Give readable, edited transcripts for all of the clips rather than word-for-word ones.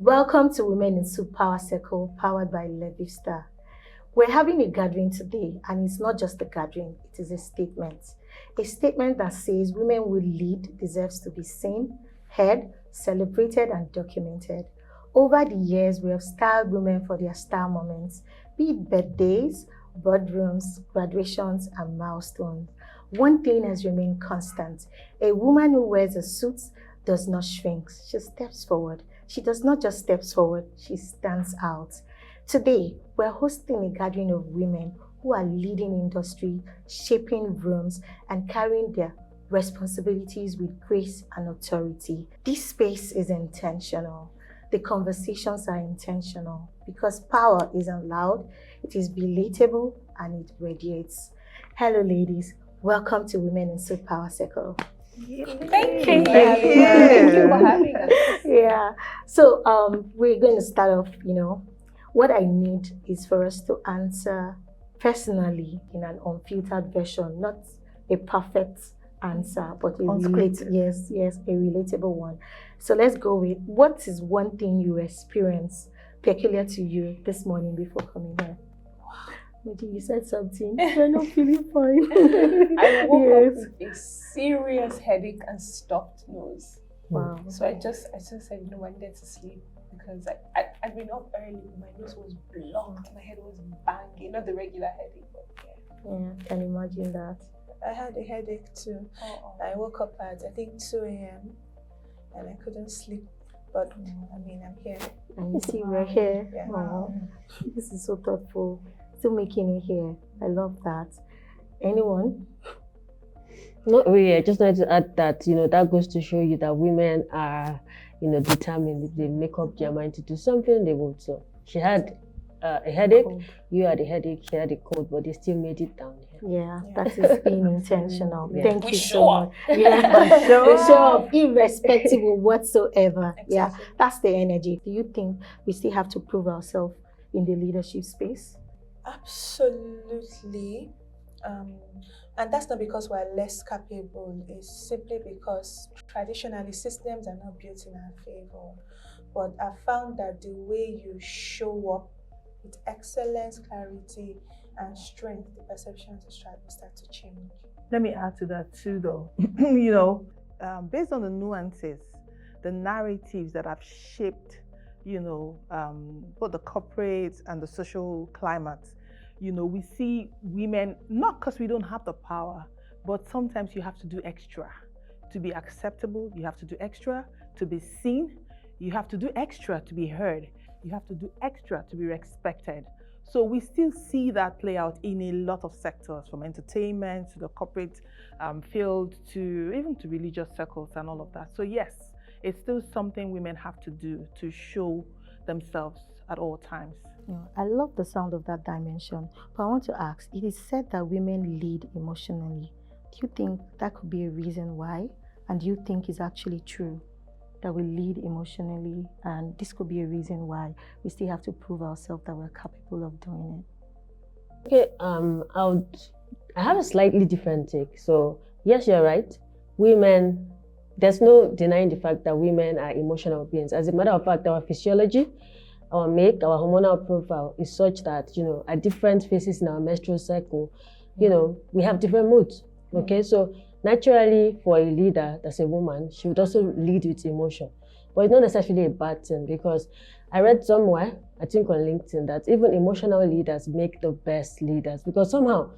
Welcome to Women in Soup Power Circle, powered by Levivstar. We're having a gathering today, and it's not just a gathering, it is a statement. A statement that says women who lead deserves to be seen, heard, celebrated, and documented. Over the years, we have styled women for their star moments, be it birthdays, boardrooms, graduations, and milestones. One thing has remained constant. A woman who wears a suit does not shrink, she steps forward. She does not just step forward, she stands out. Today, we're hosting a gathering of women who are leading industry, shaping rooms, and carrying their responsibilities with grace and authority. This space is intentional. The conversations are intentional because power isn't loud, it is relatable, and it radiates. Hello, ladies. Welcome to Women in Soup Power Circle. Thank you for having us. Yeah. So we're going to start off, what I need is for us to answer personally in an unfiltered version, not a perfect answer, but a relatable one. So let's go with, what is one thing you experienced peculiar to you this morning before coming here? Maybe you said something. You're not feeling fine. I woke up with a serious headache and stuffed nose. Wow. So I just said, I needed to sleep because I'd been up early. My nose was blocked. My head was banging. Not the regular headache, but yeah. Can imagine that. I had a headache too. I woke up at I think 2 a.m. and I couldn't sleep. But I'm here. And you see, we're here. Yeah. Wow. This is so thoughtful. Still making it here. I love that. Anyone? Not really. I just wanted to add that, that goes to show you that women are, determined. If they make up their mind to do something, they will. So she had a headache, cold. You had a headache, she had a cold, but they still made it down here. Yeah, that is being intentional. Yeah. Thank you so much. Yeah, show up, irrespective of whatsoever. Exactly. Yeah, that's the energy. Do you think we still have to prove ourselves in the leadership space? Absolutely. And that's not because we're less capable. It's simply because traditionally systems are not built in our favor. But I found that the way you show up with excellence, clarity, and strength, the perceptions will start to change. Let me add to that too, though. Based on the nuances, the narratives that have shaped, both the corporate and the social climate, we see women, not because we don't have the power, but sometimes you have to do extra to be acceptable. You have to do extra to be seen. You have to do extra to be heard. You have to do extra to be respected. So we still see that play out in a lot of sectors, from entertainment to the corporate field to even to religious circles and all of that. So yes, it's still something women have to do to show themselves at all times. Yeah, I love the sound of that dimension, but I want to ask, it is said that women lead emotionally. Do you think that could be a reason why? And do you think it's actually true that we lead emotionally, and this could be a reason why we still have to prove ourselves that we're capable of doing it? Okay, I have a slightly different take. So yes, you're right. Women, there's no denying the fact that women are emotional beings. As a matter of fact, our physiology, our our hormonal profile is such that, at different phases in our menstrual cycle, we have different moods. Okay, so naturally, for a leader that's a woman, she would also lead with emotion. But it's not necessarily a bad thing, because I read somewhere, I think on LinkedIn, that even emotional leaders make the best leaders, because somehow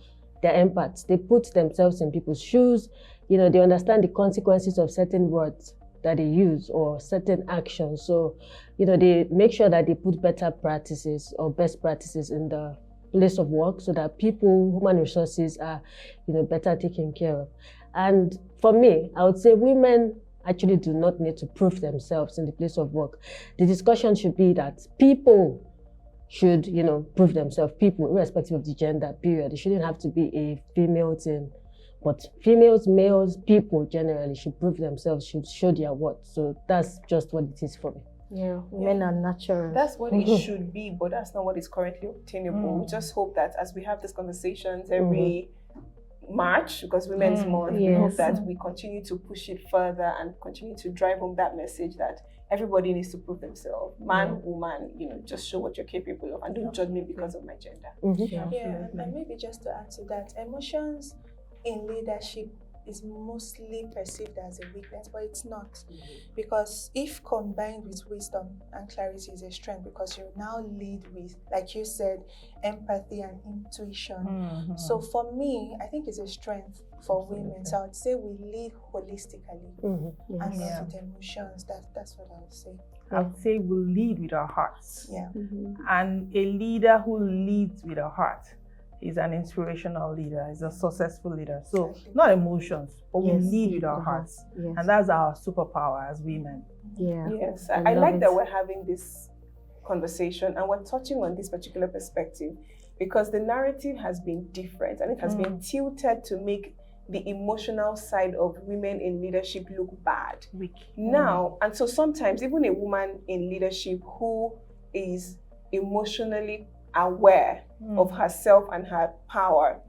they're empaths. They put themselves in people's shoes. They understand the consequences of certain words that they use or certain actions. So, they make sure that they put better practices or best practices in the place of work so that people, human resources are, better taken care of. And for me, I would say women actually do not need to prove themselves in the place of work. The discussion should be that people should, prove themselves. People, irrespective of the gender, period. It shouldn't have to be a female thing. But females, males, people generally should prove themselves, should show their worth. So that's just what it is for me. Yeah, women are natural. That's what it should be, but that's not what is currently obtainable. We just hope that as we have these conversations every March, because Women's Month, we Yes. hope that we continue to push it further and continue to drive home that message that everybody needs to prove themselves. Man, woman, just show what you're capable of and don't judge me because of my gender. Yeah, and maybe just to add to that, emotions in leadership is mostly perceived as a weakness, but it's not. Because if combined with wisdom and clarity is a strength, because you now lead with, like you said, empathy and intuition. So for me, I think it's a strength for women. So I would say we lead holistically and not with emotions. That's what I would say. I would say we lead with our hearts. Yeah. And a leader who leads with a heart is an inspirational leader, is a successful leader. So not emotions, but we lead with our hearts. And that's our superpower as women. Yes, I like that we're having this conversation and we're touching on this particular perspective because the narrative has been different and it has been tilted to make the emotional side of women in leadership look bad. Weak. Now, and so sometimes even a woman in leadership who is emotionally aware of herself and her power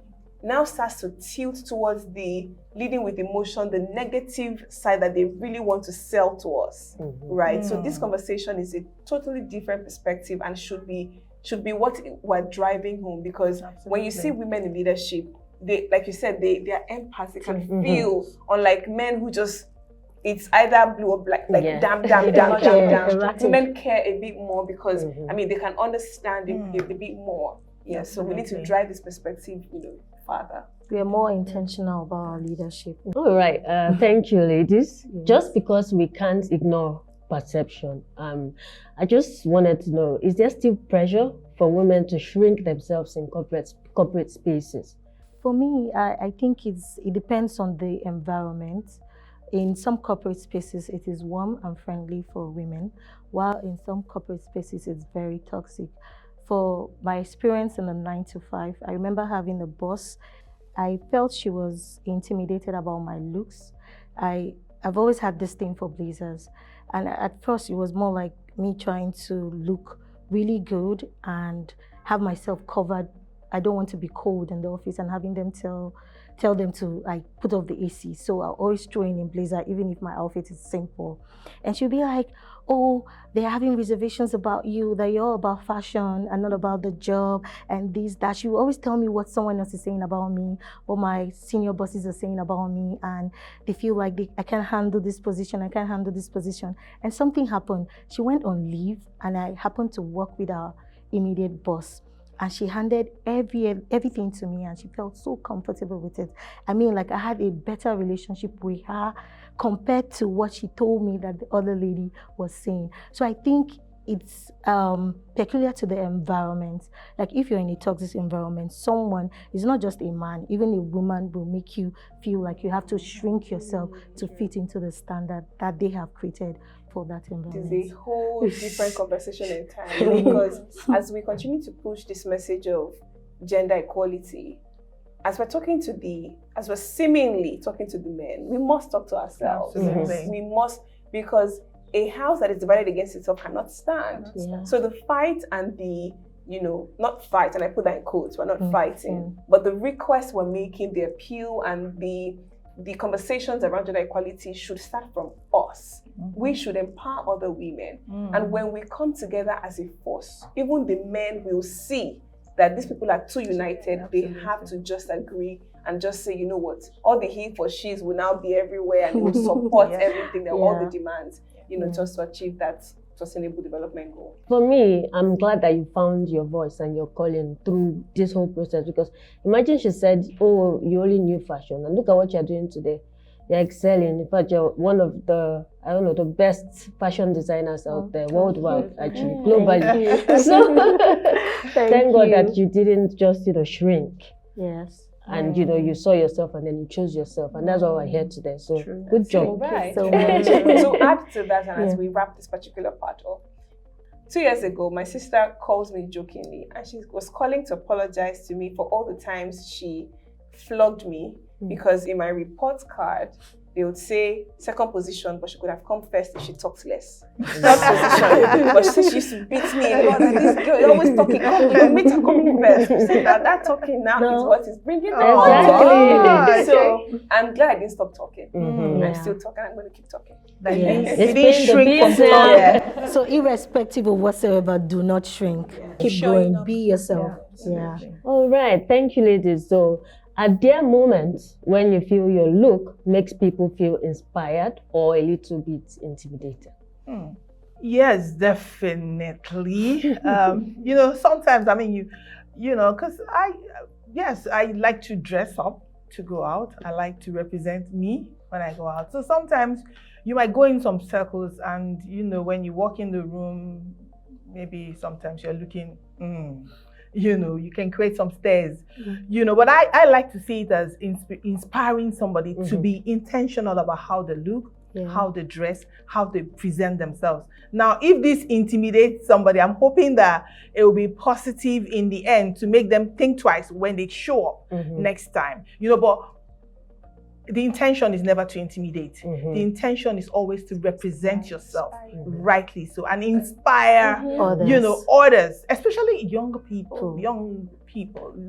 now starts to tilt towards the leading with emotion, the negative side that they really want to sell to us, right? So this conversation is a totally different perspective and should be what we're driving home, because when you see women in leadership, they, like you said, they are empaths, they can feel, unlike men who just, it's either blue or black, like damn. Women care a bit more because, I mean, they can understand a bit more. Yeah, so we need to drive this perspective, further. We are more intentional about our leadership. All right, thank you, ladies. Just because we can't ignore perception, I just wanted to know, is there still pressure for women to shrink themselves in corporate spaces? For me, I think it depends on the environment. In some corporate spaces, it is warm and friendly for women, while in some corporate spaces, it's very toxic. For my experience in the 9 to 5, I remember having a boss. I felt she was intimidated about my looks. I've always had this thing for blazers. And at first, it was more like me trying to look really good and have myself covered. I don't want to be cold in the office, and having them tell them to put off the AC. So I'll always throw in blazer, even if my outfit is simple. And she'll be like, oh, they're having reservations about you, that you're all about fashion and not about the job and this, that. She will always tell me what someone else is saying about me, what my senior bosses are saying about me, and they feel like I can't handle this position, I can't handle this position. And something happened. She went on leave and I happened to work with our immediate boss. And she handed everything to me, and she felt so comfortable with it. I mean, like, I had a better relationship with her compared to what she told me that the other lady was saying. So I think it's peculiar to the environment. Like, if you're in a toxic environment, someone is not just a man, even a woman will make you feel like you have to shrink yourself to fit into the standard that they have created for that environment. It is a whole different conversation entirely, because as we continue to push this message of gender equality, as we're seemingly talking to the men, we must talk to ourselves. We must, because a house that is divided against itself cannot stand. So the fight and the, not fight, and I put that in quotes, we're not fighting, but the requests we're making, the appeal and the conversations around gender equality should start from us. We should empower other women. And when we come together as a force, even the men will see that these people are too united. They have to just agree and just say, you know what, all the he for she's will now be everywhere, and will support everything, all the demands, just to achieve that sustainable development goal. For me, I'm glad that you found your voice and your calling through this whole process, because imagine she said, oh, you only knew fashion, and look at what you're doing today. You're excelling. In fact, you're one of the, the best fashion designers out there worldwide, actually, globally. So thank God that you didn't just, shrink. Yes. And you saw yourself and then you chose yourself, and that's what we're here today. So good job. Right. So add to that, and as we wrap this particular part up, 2 years ago, my sister calls me jokingly, and she was calling to apologize to me for all the times she flogged me, because in my report card, they would say second position, but she could have come first if she talked less. Third position, but she said she used to beat me a lot, and this girl is always talking. You meet her coming first. She said that talking now is what is bringing her Exactly. So I'm glad I didn't stop talking. Mhm. I'm still talking. I'm going to keep talking. Yes. You didn't shrink from business. talking. So irrespective of whatsoever, do not shrink. Keep Showing going. up. Be yourself. Yeah. All right, thank you, ladies. So, are there moments when you feel your look makes people feel inspired or a little bit intimidated? Yes, definitely. Sometimes, I mean, because I like to dress up to go out. I like to represent me when I go out. So sometimes you might go in some circles and, when you walk in the room, maybe sometimes you're looking, you can create some stares, but I like to see it as inspiring somebody to be intentional about how they look, how they dress, how they present themselves. Now, if this intimidates somebody, I'm hoping that it will be positive in the end to make them think twice when they show up next time, but the intention is never to intimidate. The intention is always to represent yourself rightly so and inspire, others, especially young people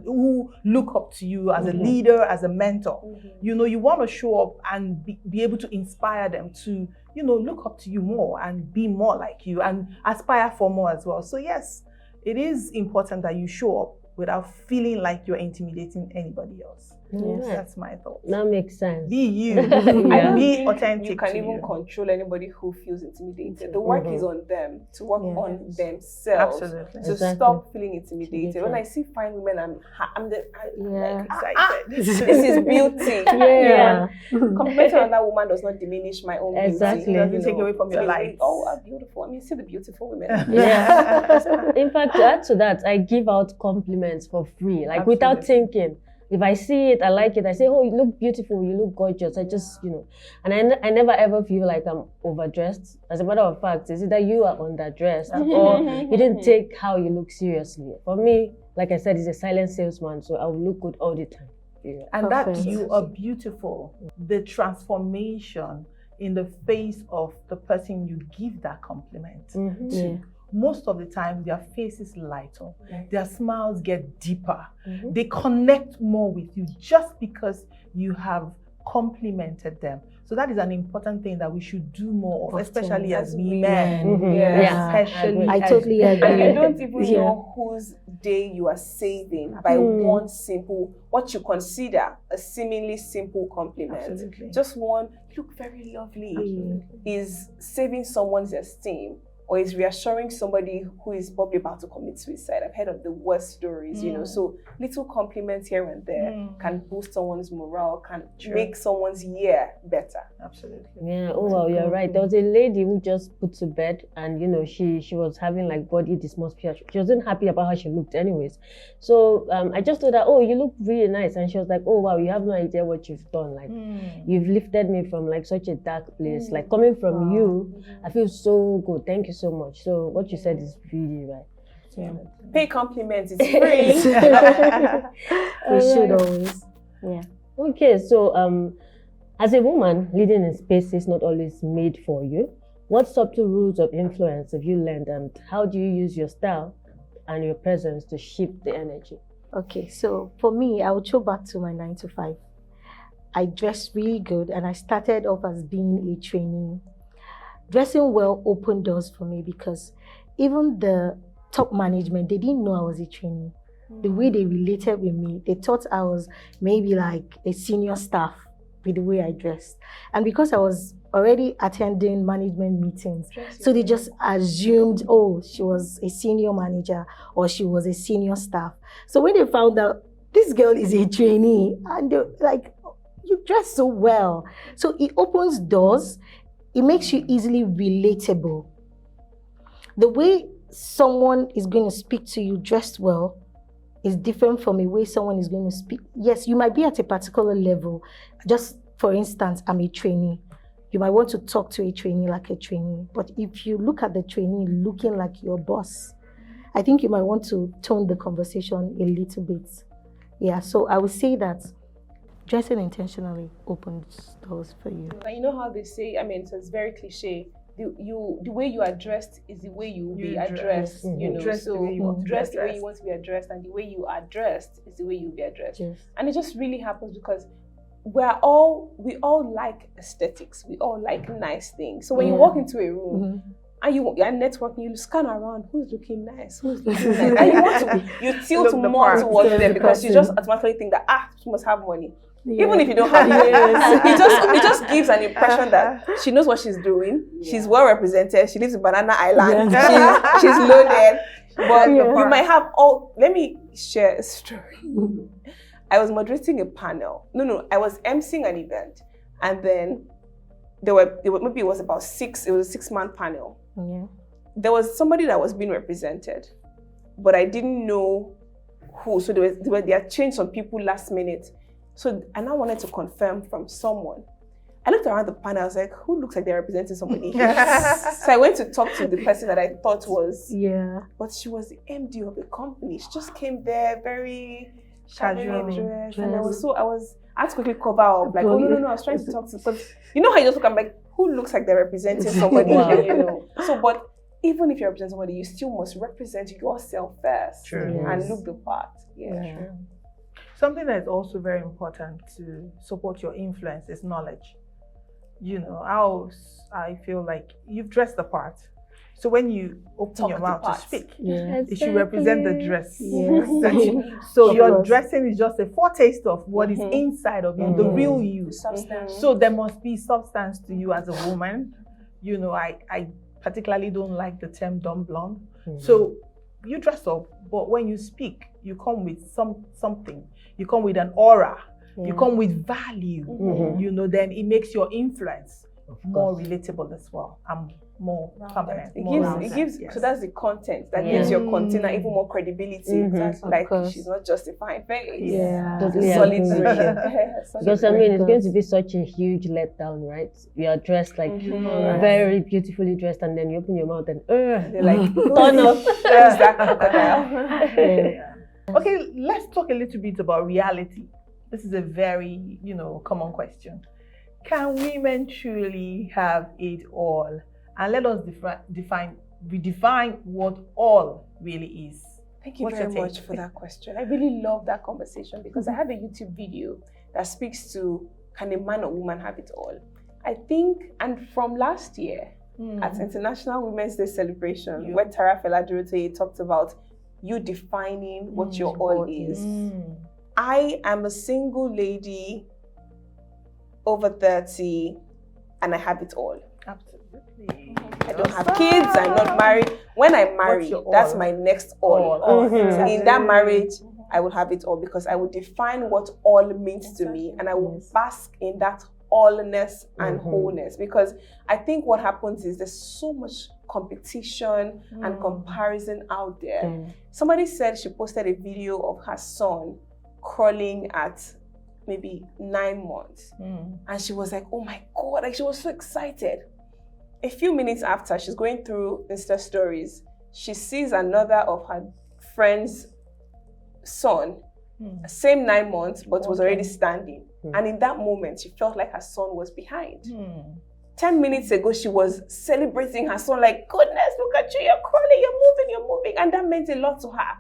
who look up to you as a leader, as a mentor. You want to show up and be able to inspire them to, look up to you more and be more like you and aspire for more as well. So yes, it is important that you show up without feeling like you're intimidating anybody else. Yes, that's my thought. That makes sense. Be you. I Be think authentic. you can to even you. control anybody who feels intimidated. The work is on them to work on themselves Absolutely. to Exactly. stop feeling intimidated. When I see fine women, I'm Yeah. excited. This is beauty. Complimenting another woman does not diminish my own Exactly. beauty. It doesn't take away from your light. Oh, how beautiful! I mean, see the beautiful women. Yeah. In fact, to add to that, I give out compliments for free, like without thinking. If I see it, I like it, I say, oh, you look beautiful, you look gorgeous. I just, and I never ever feel like I'm overdressed. As a matter of fact, it's either you are underdressed or you didn't take how you look seriously. For me, like I said, it's a silent salesman, so I will look good all the time. Yeah. And that you are beautiful. The transformation in the face of the person you give that compliment to. Most of the time, their faces light up, their smiles get deeper, they connect more with you just because you have complimented them. So that is an important thing that we should do more of, especially as women. Especially I totally agree. And you don't even know whose day you are saving by one simple, what you consider a seemingly simple compliment. Absolutely. Just one, you look very lovely, is saving someone's esteem. Or is reassuring somebody who is probably about to commit suicide. I've heard of the worst stories, so little compliments here and there can boost someone's morale, can make someone's year better. Absolutely. Yeah, oh wow, you're right. There was a lady who just put to bed and she was having like body dysmorphia. She wasn't happy about how she looked anyways. So I just told her, oh, you look really nice. And she was like, oh wow, you have no idea what you've done. Like you've lifted me from like such a dark place. Like coming from you, I feel so good. Thank you so much. So what you said is really right. Yeah. Pay compliments, it's free. We should always. Yeah. Okay, so as a woman, leading in spaces not always made for you, what subtle rules of influence have you learned and how do you use your style and your presence to shift the energy? Okay, so for me, I would go back to my 9 to 5. I dressed really good and I started off as being a trainee. Dressing well opened doors for me because even the top management, they didn't know I was a trainee. The way they related with me, they thought I was maybe like a senior staff with the way I dressed. And because I was already attending management meetings, so they just assumed, oh, she was a senior manager or she was a senior staff. So when they found out this girl is a trainee, and they're like, you dress so well. So it opens doors. It makes you easily relatable. The way someone is going to speak to you dressed well is different from the way someone is going to speak. Yes, you might be at a particular level. Just for instance, I'm a trainee. You might want to talk to a trainee like a trainee. But if you look at the trainee looking like your boss, I think you might want to tone the conversation a little bit. Yeah, so I would say that dressing intentionally opens doors for you. And you know how they say, I mean, it's very cliche. The way you are dressed is the way you will be addressed. You know, Dress the way you want to be dress the way you addressed. want to be addressed, and the way you are dressed is the way you'll be addressed. Yes. And it just really happens because we all like aesthetics. We all like nice things. So when you walk into a room and you're networking, you scan around who's looking nice, who's looking nice, and you want to you tilt Look the more part. towards them because you just automatically think that she must have money. Even if you don't have it, it just gives an impression that she knows what she's doing. She's well represented. She lives in Banana Island. She's loaded. But you might have all. Let me share a story. I was moderating a panel. No, I was emceeing an event, and then maybe it was about 6. It was a 6-man panel. Yeah. There was somebody that was being represented, but I didn't know who. So they had changed some people last minute. So I now wanted to confirm from someone. I looked around the panel, I was like, who looks like they're representing somebody here? So I went to talk to the person that I thought was, but she was the MD of the company. She just came there very casually dressed. And I had to quickly cover up, like, no, I was trying to talk to, but you know how you just look, I'm like, who looks like they're representing somebody here, you know? So, but even if you represent somebody, you still must represent yourself first and look the part. True. Something that is also very important to support your influence is knowledge. You know, I feel like you've dressed the part. So when you open your mouth to speak, it should represent the dress. So your dressing is just a foretaste of what is inside of you, the real you. So there must be substance to you as a woman. You know, I particularly don't like the term dumb blonde. So you dress up, but when you speak, you come with something. You come with an aura. You come with value. You know, then it makes your influence more relatable as well and more permanent. It gives so that's the content that gives your container even more credibility. Like she's not justifying face. Totally solid. Because I mean, it's going to be such a huge letdown, right? You are dressed like very beautifully dressed, and then you open your mouth and they're like, turn off. Who's that crocodile? Okay, let's talk a little bit about reality. This is a very, common question. Can women truly have it all? And let us redefine what all really is. Thank you very much for that question. I really love that conversation because I have a YouTube video that speaks to, can a man or woman have it all? I think, and from last year at International Women's Day celebration, where Tara Fela-Durotoye talked about you defining what your all is. I am a single lady over 30 and I have it all. Absolutely. I don't have kids, I'm not married. When I marry, that's my next all. In that marriage, I will have it all because I will define what all means to me and I will bask in that allness and wholeness. Because I think what happens is there's so much competition and comparison out there. Somebody said she posted a video of her son crawling at maybe 9 months. And she was like, oh my God, like she was so excited. A few minutes after, she's going through Insta stories, she sees another of her friend's son, same 9 months, but was already standing. And in that moment, she felt like her son was behind. 10 minutes ago, she was celebrating her son, like, goodness, look at you, you're crawling, you're moving. And that meant a lot to her.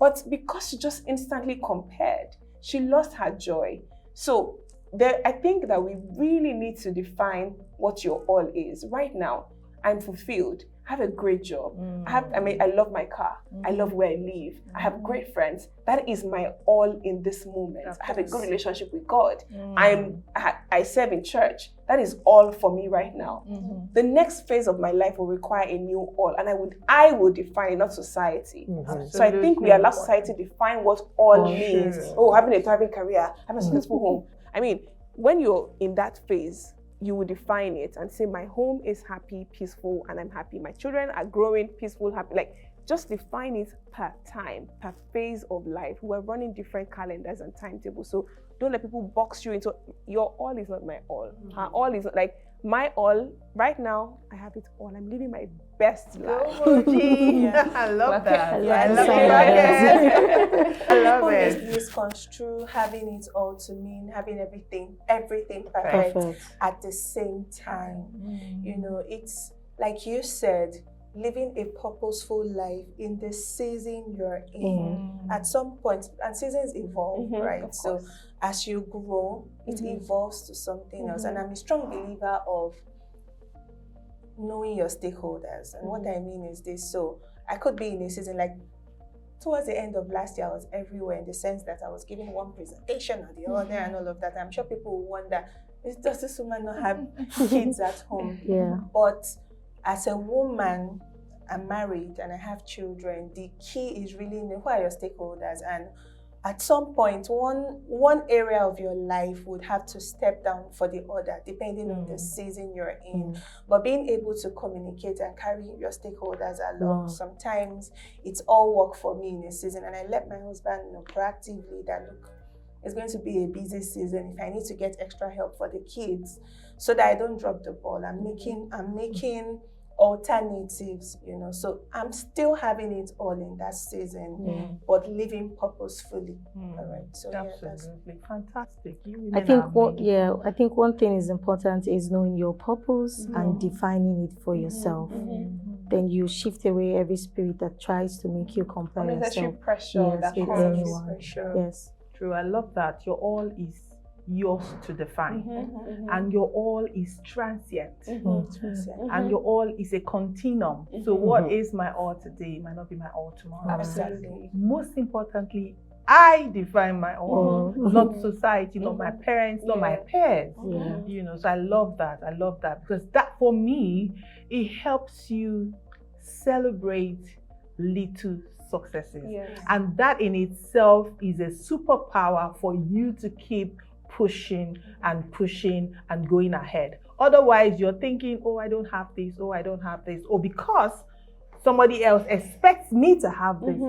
But because she just instantly compared, she lost her joy. So I think that we really need to define what your all is. Right now, I'm fulfilled. I have a great job. I love my car. I love where I live. I have great friends. That is my all in this moment. I have a good relationship with God. I serve in church. That is all for me right now. The next phase of my life will require a new all, and I will define it, not society. So I think we allow society to define what all means. Oh, having a thriving career, having a successful home. I mean, when you're in that phase, you will define it and say, my home is happy, peaceful, and I'm happy. My children are growing, peaceful, happy. Like, just define it per time, per phase of life. We're running different calendars and timetables. So don't let people box you into your all is not my all. Her all is not, like my all. Right now, I have it all. I'm living my best life. I love that. I love it. I love People it. misconstrue having it all to mean having everything perfect Perfect. at the same time. You know, it's like you said, living a purposeful life in the season you're in. At some point, and seasons evolve, right? Of So course. as you grow, it evolves to something else. And I'm a strong believer of knowing your stakeholders. And what I mean is this. So I could be in a season like towards the end of last year, I was everywhere in the sense that I was giving one presentation or the other and all of that. I'm sure people will wonder, does this woman not have kids at home? Yeah. But as a woman, I'm married and I have children. The key is really who are your stakeholders, and at some point, one area of your life would have to step down for the other, depending on the season you're in. But being able to communicate and carry your stakeholders along, sometimes it's all work for me in a season, and I let my husband know proactively that look, it's going to be a busy season. If I need to get extra help for the kids, so that I don't drop the ball, I'm making alternatives, you know. So I'm still having it all in that season, but living purposefully. All right. So Absolutely fantastic. I think one thing is important is knowing your purpose and defining it for yourself. Then you shift away every spirit that tries to make you compare Unnecessary yourself. pressure that with comes. anyone. Yes. True. I love that. Your all is yours to define, and your all is transient, and your all is a continuum. So what is my all today might not be my all tomorrow. Absolutely. Most importantly, I define my all, not society, not my parents, not my peers. You know, so I love that. I love that, because that for me, it helps you celebrate little successes. And that in itself is a superpower for you to keep pushing and going ahead. Otherwise, you're thinking, oh, I don't have this, oh, I don't have this, or because somebody else expects me to have this.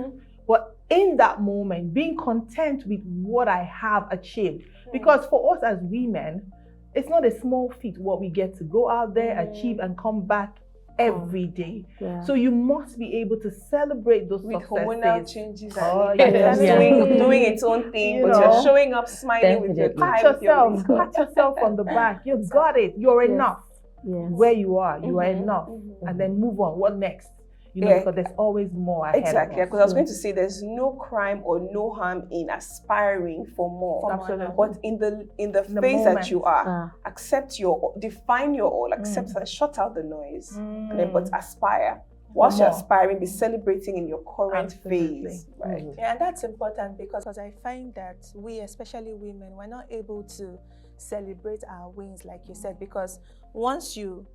But in that moment, being content with what I have achieved. Because for us as women, it's not a small feat what we get to go out there, achieve, and come back every day. So you must be able to celebrate those with successes. hormonal changes and doing its own thing, You but know. you're showing up smiling with your Pat time, with your yourself on the back. You got it. You're enough. Where you are are enough. And then move on. What next? You know, because there's always more ahead. Exactly, of us. because I was going to say there's no crime or no harm in aspiring for more. Absolutely. But in the phase moment. that you are, define your all, accept and shut out the noise, and then but aspire. Whilst you're aspiring, be celebrating in your current phase. Right. Yeah, and that's important because I find that we, especially women, we're not able to celebrate our wins, like you said, because once you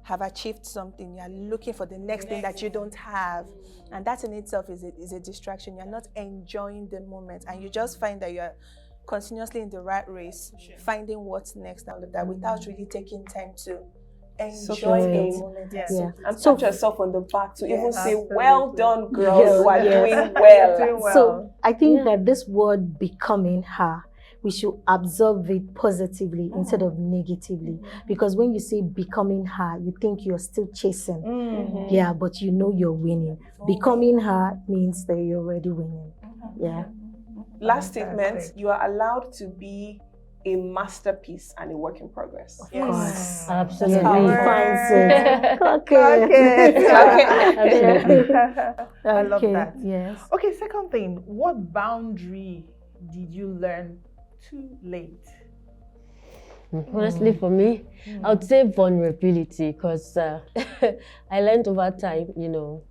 have achieved something, you're looking for the next thing that you don't have, and that in itself is a distraction. You're not enjoying the moment, and you just find that you're continuously in the rat race, finding what's next and all of that, without really taking time to enjoy the moment. And pat yourself on the back to even say, Absolutely. well done, girl, you are doing Doing well. So I think that this word becoming her, we should observe it positively instead of negatively. Because when you say becoming her, you think you're still chasing. Yeah, but you know you're winning. Becoming her means that you're already winning. Yeah. Last statement, you are allowed to be a masterpiece and a work in progress. Of course. Absolutely. Defines it. I love that. Yes. Okay, second thing, what boundary did you learn too late? Honestly, for me, I would say vulnerability, because I learned over time, you know,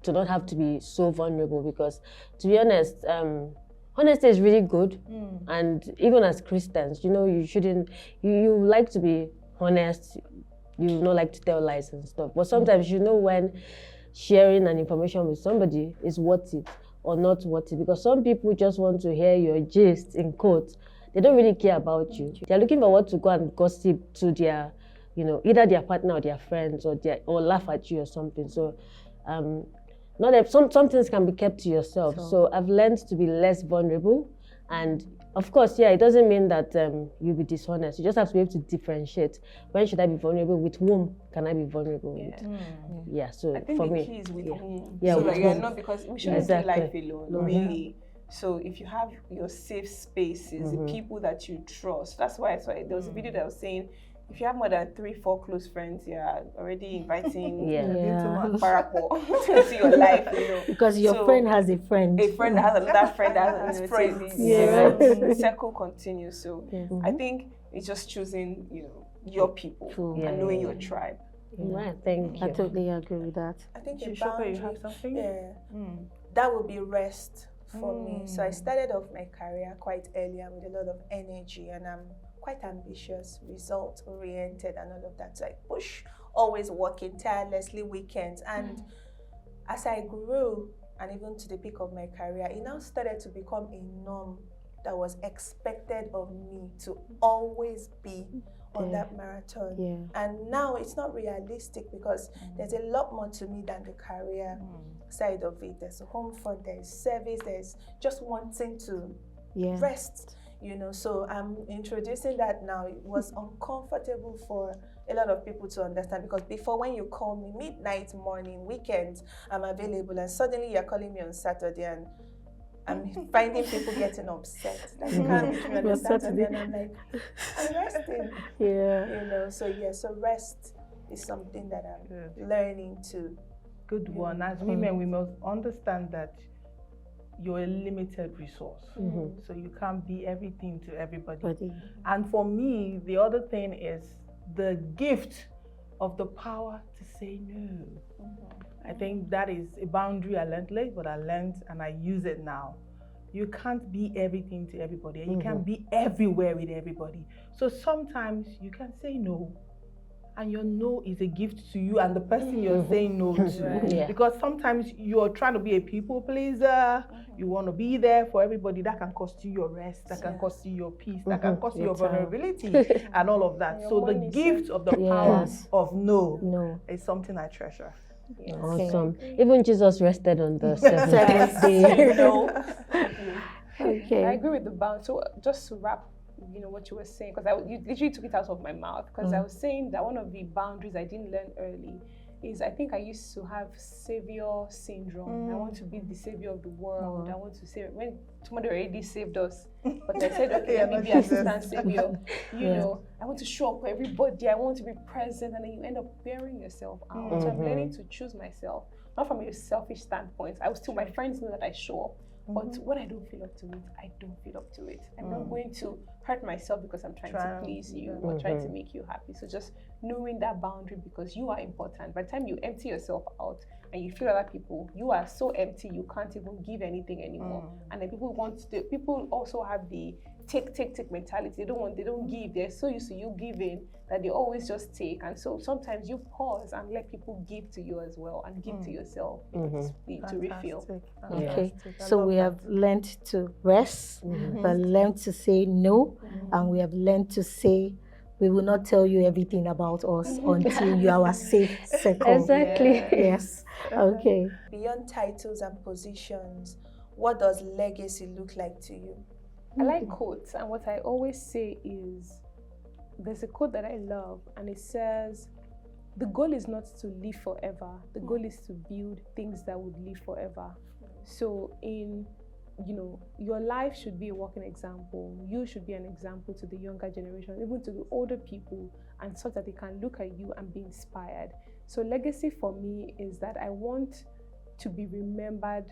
to not have to be so vulnerable, because to be honest, honesty is really good. And even as Christians, you know, you shouldn't, you like to be honest, you don't like to tell lies and stuff. But sometimes you know when sharing an information with somebody is worth it or not worth it, because some people just want to hear your gist, in quotes. They don't really care about you. They're looking for what to go and gossip to their, you know, either their partner or their friends, or laugh at you or something. So not some things can be kept to yourself. So I've learned to be less vulnerable, and of course, yeah, it doesn't mean that you'll be dishonest. You just have to be able to differentiate. When should I be vulnerable? With whom can I be vulnerable with? Yeah, so I think for the me, key is with whom. Yeah, so with that you're whom. not, because we shouldn't do life alone, really. So if you have your safe spaces, the people that you trust, that's why there was a video that was saying, if you have more than 3-4 close friends, you're already inviting Parapo into your life, Because your friend has a friend. A friend that has another friend that has friends. The circle continues. So I think it's just choosing, your people and knowing your tribe. Right, thank you. I totally agree with that. I think a Shoka, boundary, you have something? that would be rest for me. So I started off my career quite early and with a lot of energy, and I'm quite ambitious, result oriented, and all of that. So I push, always working tirelessly, weekends. And as I grew, and even to the peak of my career, it now started to become a norm that was expected of me to always be on that marathon. And now it's not realistic, because there's a lot more to me than the career side of it. There's a home front, there's service, there's just wanting to rest, So I'm introducing that now. It was uncomfortable for a lot of people to understand, because before, when you call me midnight, morning, weekends, I'm available, and suddenly you're calling me on Saturday, and I'm finding people getting upset. Like, you can't reach me on Saturday, and I'm like, I'm resting. So rest is something that I'm learning to. Good one. As women, we must understand that you're a limited resource. So you can't be everything to everybody. And for me, the other thing is the gift of the power to say no. I think that is a boundary I learned late, but I learned and I use it now. You can't be everything to everybody, and you can't be everywhere with everybody. So sometimes you can say no, and your no is a gift to you and the person you're saying no to. Because sometimes you're trying to be a people pleaser, you want to be there for everybody. That can cost you your rest, that can cost you your peace, that can cost you your vulnerability and all of that. So the gift of the power of no is something I treasure. Awesome. Even Jesus rested on the seventh day. Okay. I agree with the bound. So just to wrap, what you were saying, because you literally took it out of my mouth, because I was saying that one of the boundaries I didn't learn early is, I think I used to have savior syndrome. I want to be the savior of the world. I want to save, when somebody already saved us, but I said, okay, let me be assistant savior. I want to show up for everybody. I want to be present, and then you end up bearing yourself out. So I'm learning to choose myself, not from a selfish standpoint. My friends know that I show up. But when I don't feel up to it, I don't feel up to it. I'm not going to hurt myself because I'm trying to please you or trying to make you happy. So just knowing that boundary, because you are important. By the time you empty yourself out and you feel other people, you are so empty, you can't even give anything anymore. And then people also have the take mentality. They don't give. They're so used to you giving that they always just take. And so sometimes you pause and let people give to you as well, and give to yourself to refill. Okay, so we have learned to rest, we have learned to say no, and we have learned to say, we will not tell you everything about us until you are our safe circle. Exactly. Yes. Okay. Beyond titles and positions, what does legacy look like to you? I like quotes, and what I always say is, there's a quote that I love, and it says, the goal is not to live forever. The goal is to build things that would live forever. So your life should be a walking example. You should be an example to the younger generation, even to the older people, and so that they can look at you and be inspired. So legacy for me is that I want to be remembered.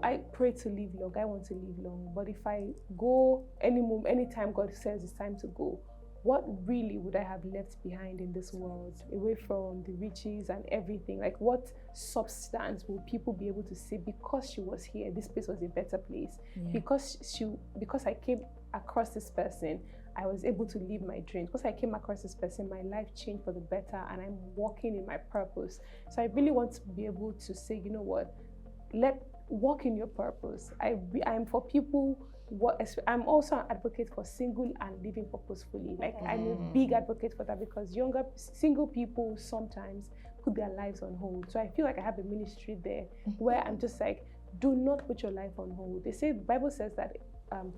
I pray to live long. I want to live long. But if I go anytime God says it's time to go, what really would I have left behind in this world, away from the riches and everything? Like, what substance will people be able to say, because she was here, this place was a better place? Because I came across this person, I was able to live my dream. Because I came across this person, my life changed for the better, and I'm walking in my purpose. So I really want to be able to say, you know what, walk in your purpose. I'm for people I'm also an advocate for single and living purposefully. Like I'm a big advocate for that, because younger single people sometimes put their lives on hold. So I feel like I have a ministry there where I'm just like, do not put your life on hold. They say, the Bible says that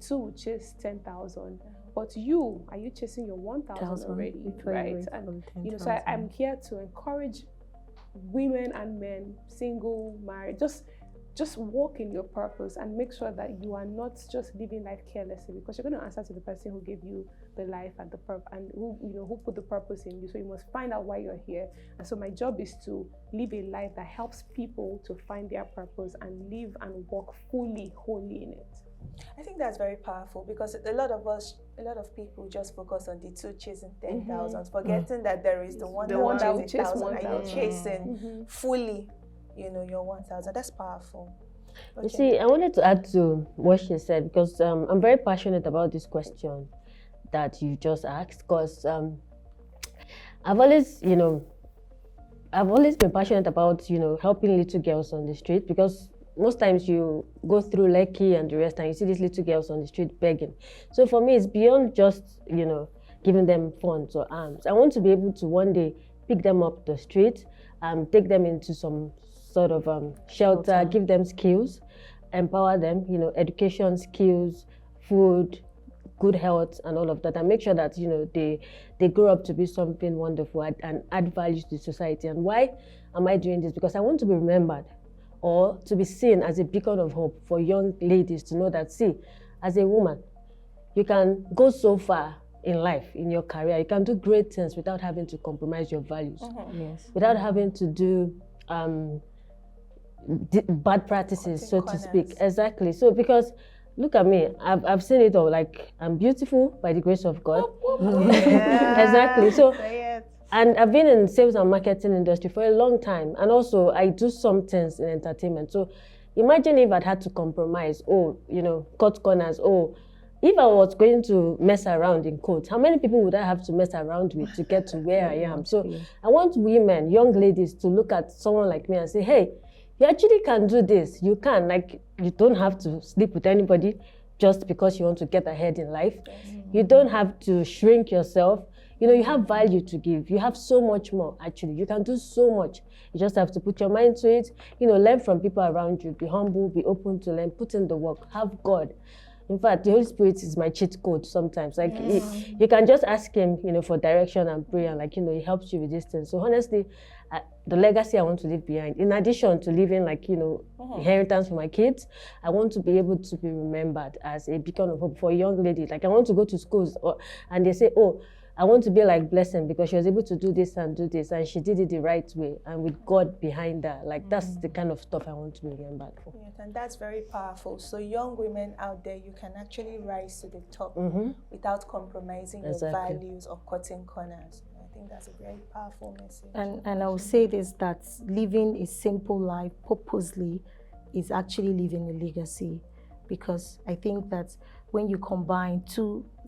two will chase 10,000, but are you chasing your 1,000 already, right? And so I'm here to encourage women and men, single, married, just walk in your purpose and make sure that you are not just living life carelessly, because you're going to answer to the person who gave you the life and the purpose, and who put the purpose in you. So you must find out why you're here. And so my job is to live a life that helps people to find their purpose and live and walk fully, wholly in it. I think that's very powerful, because a lot of people just focus on the two chasing 10,000, forgetting that there is the one that will chase 1,000, and you're chasing fully, your 1,000. That's powerful. Okay. You see, I wanted to add to what she said, because I'm very passionate about this question that you just asked, because I've always been passionate about, helping little girls on the street, because most times you go through Lekki and the rest and you see these little girls on the street begging. So for me, it's beyond just, giving them funds or arms. I want to be able to one day pick them up the street, take them into some sort of shelter, give them skills, empower them, education, skills, food, good health, and all of that, and make sure that, they grow up to be something wonderful and add value to society. And why am I doing this? Because I want to be remembered, or to be seen as a beacon of hope for young ladies to know that, see, as a woman, you can go so far in life, in your career. You can do great things without having to compromise your values, without having to do bad practices, so to speak. Exactly. So, because look at me, I've seen it all. Like, I'm beautiful by the grace of God. Exactly. So, and I've been in sales and marketing industry for a long time, and also I do some things in entertainment. So imagine if I'd had to compromise, cut corners, if I was going to mess around, in quotes, how many people would I have to mess around with to get to where I am? So I want women, young ladies, to look at someone like me and say, hey, you actually can do this. You can, you don't have to sleep with anybody just because you want to get ahead in life. You don't have to shrink yourself. You have value to give. You have so much more, actually. You can do so much. You just have to put your mind to it. Learn from people around you. Be humble, be open to learn, put in the work, have God. In fact, the Holy Spirit is my cheat code sometimes. You can just ask him, for direction and prayer, and he helps you with this thing. So honestly, the legacy I want to leave behind, in addition to leaving inheritance for my kids, I want to be able to be remembered as a beacon of hope for young ladies. I want to go to schools and they say, oh, I want to be like Blessing because she was able to do this, and she did it the right way, and with God behind her. That's the kind of stuff I want to be remembered for. Yes, and that's very powerful. So young women out there, you can actually rise to the top without compromising your values or cutting corners. I think that's a very powerful message. And I will say this, that living a simple life purposely is actually living a legacy, because I think that when you combine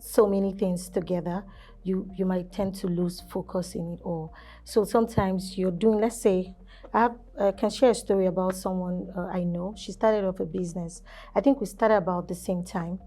so many things together, you might tend to lose focus in it all. So sometimes you're doing, let's say, I can share a story about someone I know. She started off a business. I think we started about the same time.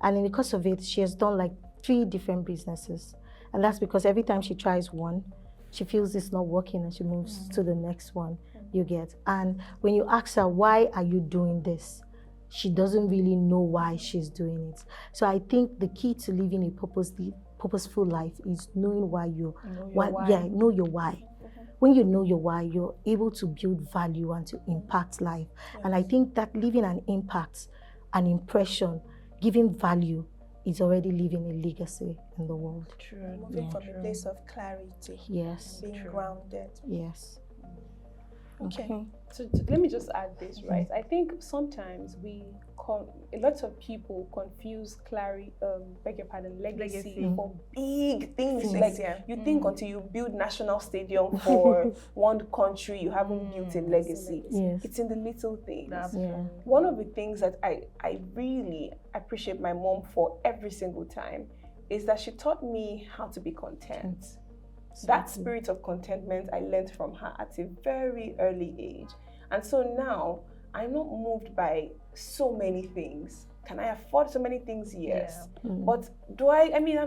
And in the course of it, she has done 3 different businesses. And that's because every time she tries one, she feels it's not working and she moves to the next one, you get. And when you ask her, why are you doing this? She doesn't really know why she's doing it. So I think the key to living a purposeful life is knowing why know your why. When you know your why, you're able to build value and to impact life. Yes. And I think that leaving an impact, an impression, giving value is already leaving a legacy in the world. True. Moving from a place of clarity. Yes. Being grounded. Yes. Okay. So let me just add this, right? I think sometimes a lot of people confuse legacy for big things. You think until you build national stadium for one country, you haven't built a legacy. Yes. It's in the little things. Yeah. One of the things that I really appreciate my mom for every single time is that she taught me how to be content. That spirit of contentment I learned from her at a very early age. And so now I'm not moved by so many things. Can I afford so many things? Yes. Yeah. But do I mean,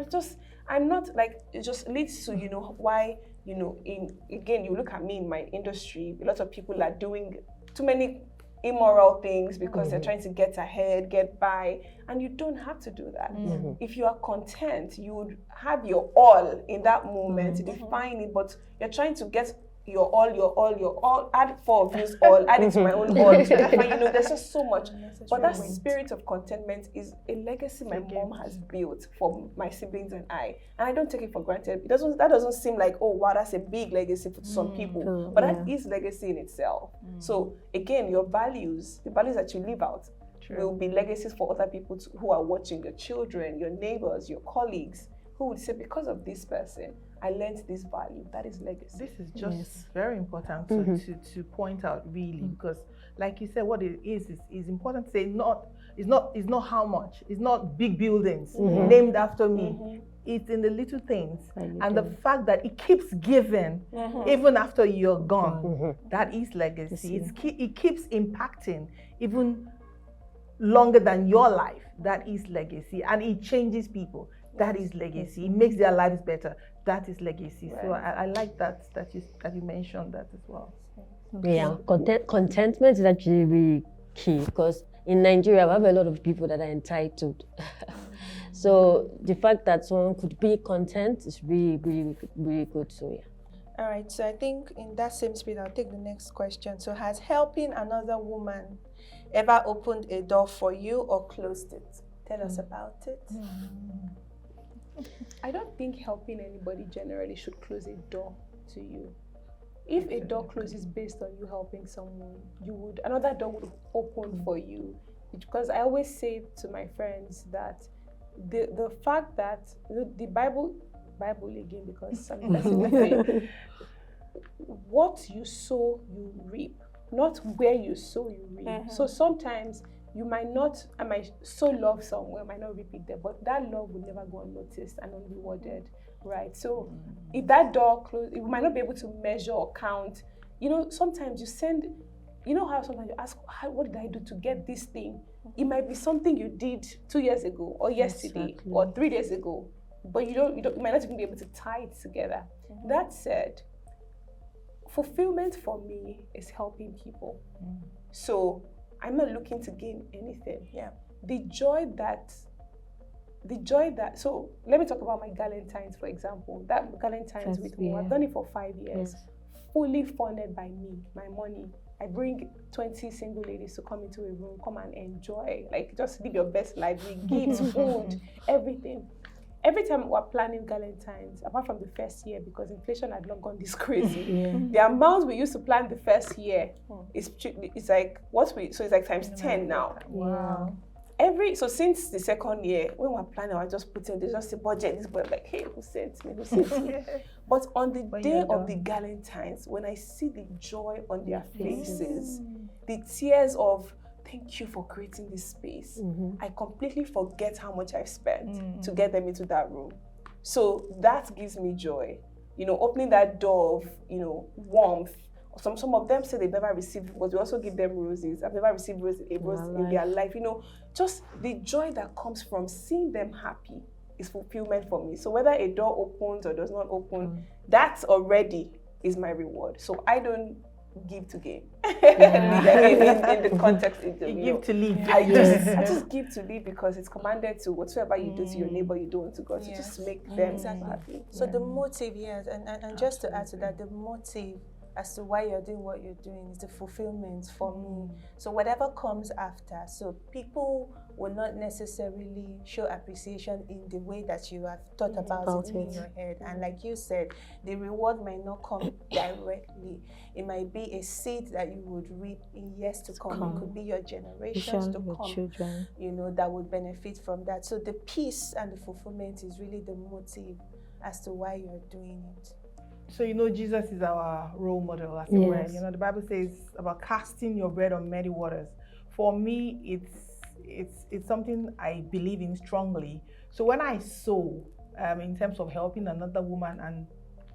I'm not like, it just leads to, you know, why, you know, again, you look at me in my industry, a lot of people are doing too many immoral things because they're trying to get ahead, get by, and you don't have to do that. If you are content, you would have your all in that moment, define it, but you're trying to get your all, add 4 of this all, add it to my own all, to define, you know, there's just so much. But that spirit of contentment is a legacy my mom has built for my siblings and I don't take it for granted. That doesn't seem like, oh wow, that's a big legacy for some people, but that is legacy in itself. So again, your values, the values that you live out, will be legacies for other people who are watching, your children, your neighbors, your colleagues, who would say, because of this person, I learned this value. That is legacy. This is just very important to point out, really, because like you said, what it is important to say, it's not how much, it's not big buildings named after me. It's in the little things, and the fact that it keeps giving even after you're gone. That is legacy. It keeps impacting even longer than your life. That is legacy, and it changes people. That is legacy. It makes their lives better. That is legacy. So I like that you mentioned that as well. Yeah, contentment is actually really key, because in Nigeria we have a lot of people that are entitled. So the fact that someone could be content is really, really, really good. So yeah. All right, so I think in that same spirit, I'll take the next question. So has helping another woman ever opened a door for you or closed it? Tell us about it. I don't think helping anybody generally should close a door to you. If a door closes based on you helping someone, another door would open for you. Because I always say to my friends that the fact that the Bible again, because I'm saying, what you sow, you reap. Not where you sow, you reap. So sometimes I might so love somewhere, I might not reap it there, but that love will never go unnoticed and unrewarded, right? So if that door closes, you might not be able to measure or count. You know, sometimes you send, you know how sometimes you ask, what did I do to get this thing? It might be something you did 2 years ago or yesterday or 3 days ago, but you might not even be able to tie it together. That said, fulfillment for me is helping people. So I'm not looking to gain anything. The joy that, so let me talk about my Galentine's, for example. That Galentine's with me, I've done it for 5 years, fully funded by me, my money. I bring 20 single ladies to come into a room, come and enjoy, like just live your best life. We give food, everything. Every time we're planning Galentine's, apart from the first year, because inflation had not gone this crazy, the amount we used to plan the first year is like it's like times 10 now. Wow. So since the second year, when we're planning, I just put in, there's just a budget, this budget, like, hey, who sent me? But on the day of the Galentine's, when I see the joy on their faces, the tears of, thank you for creating this space, I completely forget how much I've spent to get them into that room. So that gives me joy. You know, opening that door of, you know, warmth. Some of them say they've never received, but we also give them roses. I've never received a rose in their life. You know, just the joy that comes from seeing them happy is fulfillment for me. So whether a door opens or does not open, that already is my reward. So I don't give to gain. in the context interview. You give to live. I just give to live, because it's commanded to whatsoever you do to your neighbor, you do unto God. So just make them happy. So the motive, and just to add to that, the motive as to why you're doing what you're doing is the fulfillment for me. So whatever comes after, so people will not necessarily show appreciation in the way that you have thought about it in your head. And like you said, the reward might not come directly. It might be a seed that you would reap in years to come. It could be your generations to come, children, you know, that would benefit from that. So the peace and the fulfillment is really the motive as to why you're doing it. So, you know, Jesus is our role model, as it were. You know, the Bible says about casting your bread on many waters. For me, it's something I believe in strongly. So when I sow, in terms of helping another woman and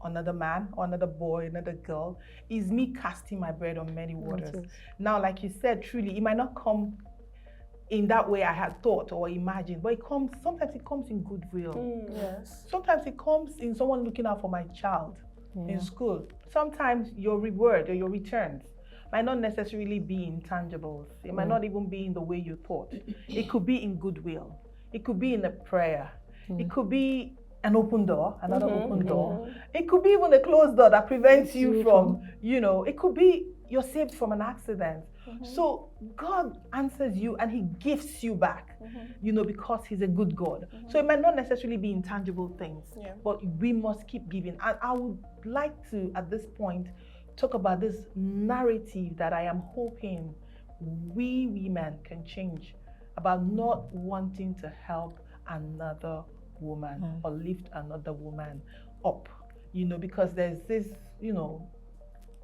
another man or another boy, another girl, is me casting my bread on many waters. Now, like you said, truly, it might not come in that way I had thought or imagined. But sometimes it comes in goodwill. Yes. Sometimes it comes in someone looking out for my child in school. Sometimes your reward or your returns might not necessarily be in tangibles. It might not even be in the way you thought. It could be in goodwill. It could be in a prayer. It could be an open door, another open door. It could be even a closed door that prevents you from, it could be you're saved from an accident. So God answers you and he gifts you back, because he's a good God. So it might not necessarily be intangible things, but we must keep giving. And I would like to, at this point, talk about this narrative that I am hoping we women can change about not wanting to help another woman or lift another woman up, because there's this,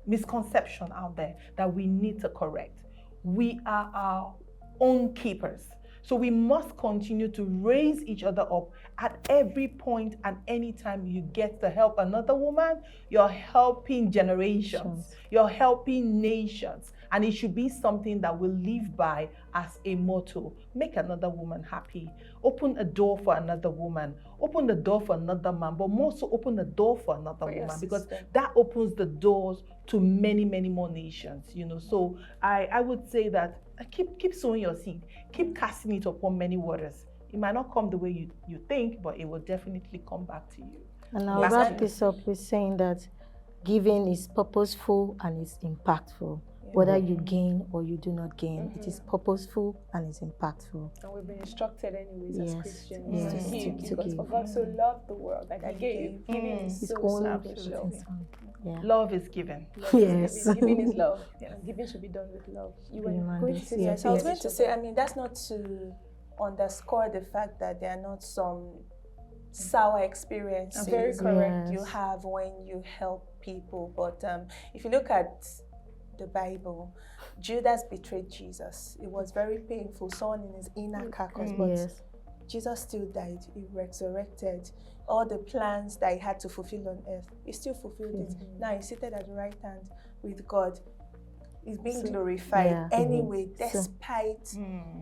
misconception out there that we need to correct. We are our own keepers. So we must continue to raise each other up at every point and any time you get to help another woman, you're helping generations, you're helping nations. And it should be something that we'll live by as a motto. Make another woman happy. Open a door for another woman. Open the door for another man, but more so open the door for another woman, because that opens the doors to many, many more nations, So I would say that keep sowing your seed. Keep casting it upon many waters. It might not come the way you think, but it will definitely come back to you. And I'll wrap this up with saying that giving is purposeful and it's impactful. Whether you gain or you do not gain, it is purposeful and it's impactful. And we've been instructed anyways as Christians Yes, to give, to because give. for God so loved the world, like I gave. Giving is It's so only sacrificial. Love is given. Yes. Giving is love. And giving should be done with love. You were going to say Yes, I was going to say, that's not to underscore the fact that there are not some sour experiences Very correct. you have when you help people. But if you look at the Bible, Judas betrayed Jesus. It was very painful, someone in his inner carcass, but Jesus still died. He resurrected. All the plans that he had to fulfill on earth, he still fulfilled it. Now he's seated at the right hand with God. He's being glorified anyway, despite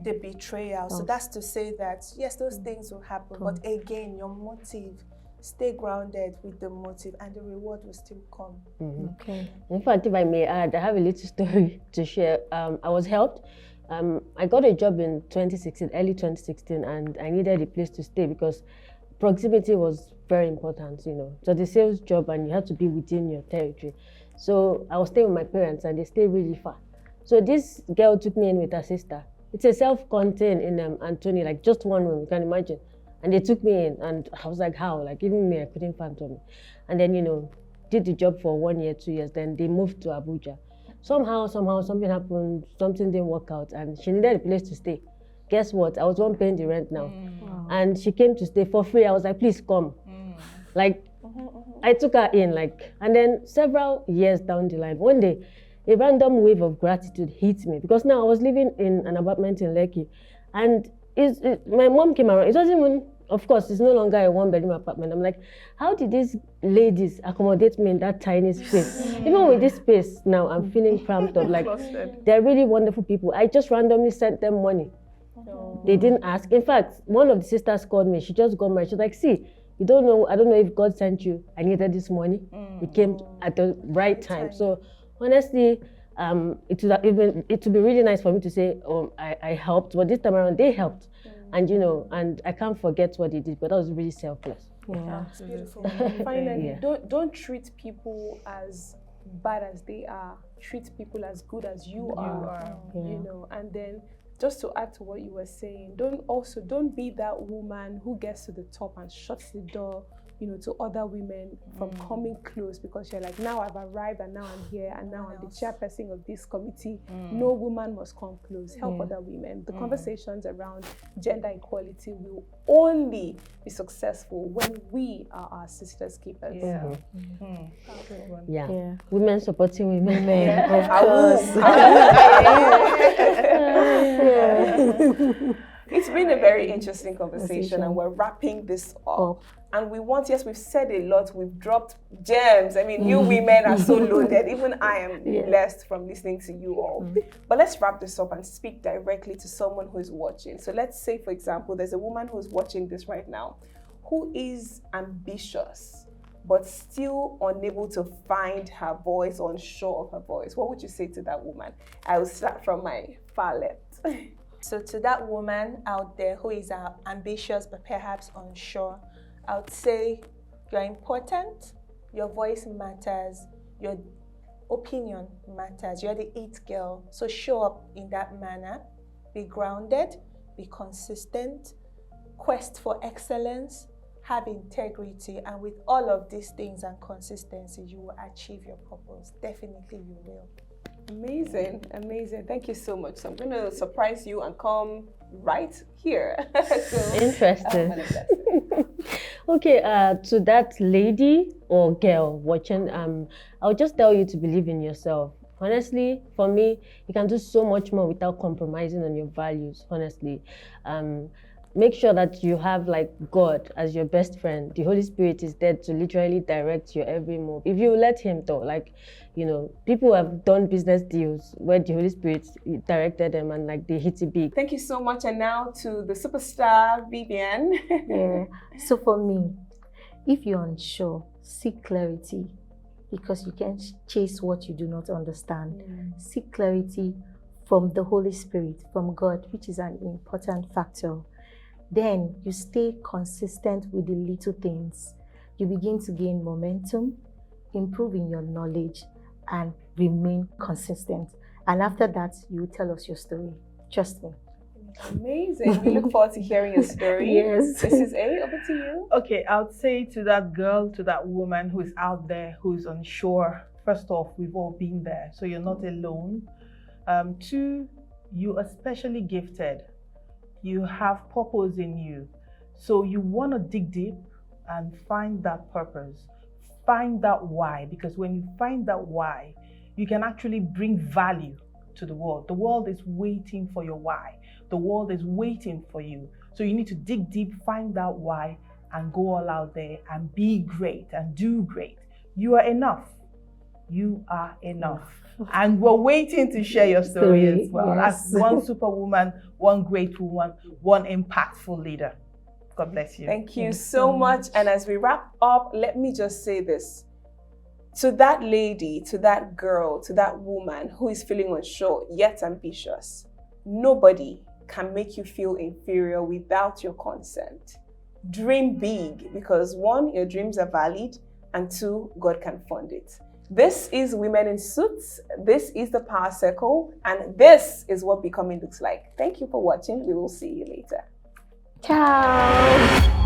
the betrayal. So that's to say that, yes, those things will happen, but again, your motive, stay grounded with the motive and the reward will still come. Okay. In fact, if I may add, I have a little story to share. I was helped. I got a job in 2016, early 2016, and I needed a place to stay because proximity was very important, So the sales job, and you had to be within your territory. So I was staying with my parents, and they stay really far. So this girl took me in with her sister. It's a self-contained in Anthony, like just one room, you can imagine. And they took me in, and I was like, how? Like, even me, I couldn't fathom it. And then, did the job for 1 year, 2 years. Then they moved to Abuja. Somehow, something happened, something didn't work out, and she needed a place to stay. Guess what? I was one paying the rent now. Wow. And she came to stay for free. I was like, please come. Like, I took her in, and then several years down the line, one day, a random wave of gratitude hit me, because now I was living in an apartment in Lekki, and my mom came around. It wasn't even, of course, it's no longer a one-bedroom apartment. I'm like, how did these ladies accommodate me in that tiny space? Even with this space now, I'm feeling cramped up. Like, they're really wonderful people. I just randomly sent them money. They didn't ask. In fact, one of the sisters called me. She just got married. She's like, see, you don't know, I don't know if God sent you. I needed this money. It came at the right time. So honestly, it would be really nice for me to say, I helped, but this time around they helped. And and I can't forget what they did, but that was really selfless. Yeah. It's beautiful. Finally, don't treat people as bad as they are. Treat people as good as you are. And then just to add to what you were saying, don't be that woman who gets to the top and shuts the door, to other women from coming close, because you're like, now I've arrived and now I'm here and now I'm the chairperson of this committee. No woman must come close. Help other women. The conversations around gender equality will only be successful when we are our sisters' keepers. Yeah. Women supporting women. Of course. It's been a very interesting conversation, and we're wrapping this up. And we want, yes, we've said a lot, we've dropped gems. I mean, you women are so loaded. Even I am blessed from listening to you all. But let's wrap this up and speak directly to someone who is watching. So let's say, for example, there's a woman who's watching this right now who is ambitious, but still unable to find her voice, unsure of her voice. What would you say to that woman? I will start from my far left. So to that woman out there who is ambitious but perhaps unsure, I would say you're important, your voice matters, your opinion matters, you're the it girl. So show up in that manner, be grounded, be consistent, quest for excellence, have integrity, and with all of these things and consistency, you will achieve your purpose. Definitely you will. Amazing, amazing. Thank you so much. So I'm going to surprise you and come right here. So, interesting. Okay, to that lady or girl watching, I'll just tell you to believe in yourself. Honestly, for me, you can do so much more without compromising on your values, honestly. Make sure that you have like God as your best friend. The Holy Spirit is there to literally direct your every move. If you let him talk, like, you know, people have done business deals where the Holy Spirit directed them and like they hit it big. Thank you so much. And now to the superstar, Vivian. Yeah. So for me, if you're unsure, seek clarity, because you can't chase what you do not understand. Seek clarity from the Holy Spirit, from God, which is an important factor. Then you stay consistent with the little things. You begin to gain momentum, improve in your knowledge, and remain consistent. And after that, you will tell us your story. Trust me. Amazing. We look forward to hearing your story. Yes. Mrs. A, over to you. Okay, I would say to that girl, to that woman who is out there, who is unsure, first off, we've all been there, so you're not alone. Two, you are specially gifted. You have purpose in you. So you want to dig deep and find that purpose. Find that why, because when you find that why, you can actually bring value to the world. The world is waiting for your why. The world is waiting for you. So you need to dig deep, find that why, and go all out there and be great and do great. You are enough. You are enough. And we're waiting to share your story as well. Yes. As one superwoman, one great woman, one impactful leader. God bless you. Thank you so much. And as we wrap up, let me just say this. To that lady, to that girl, to that woman who is feeling unsure yet ambitious, nobody can make you feel inferior without your consent. Dream big, because one, your dreams are valid, and two, God can fund it. This is Women in Suits. This is the Power Circle, and this is what becoming looks like. Thank you for watching. We will see you later. Ciao.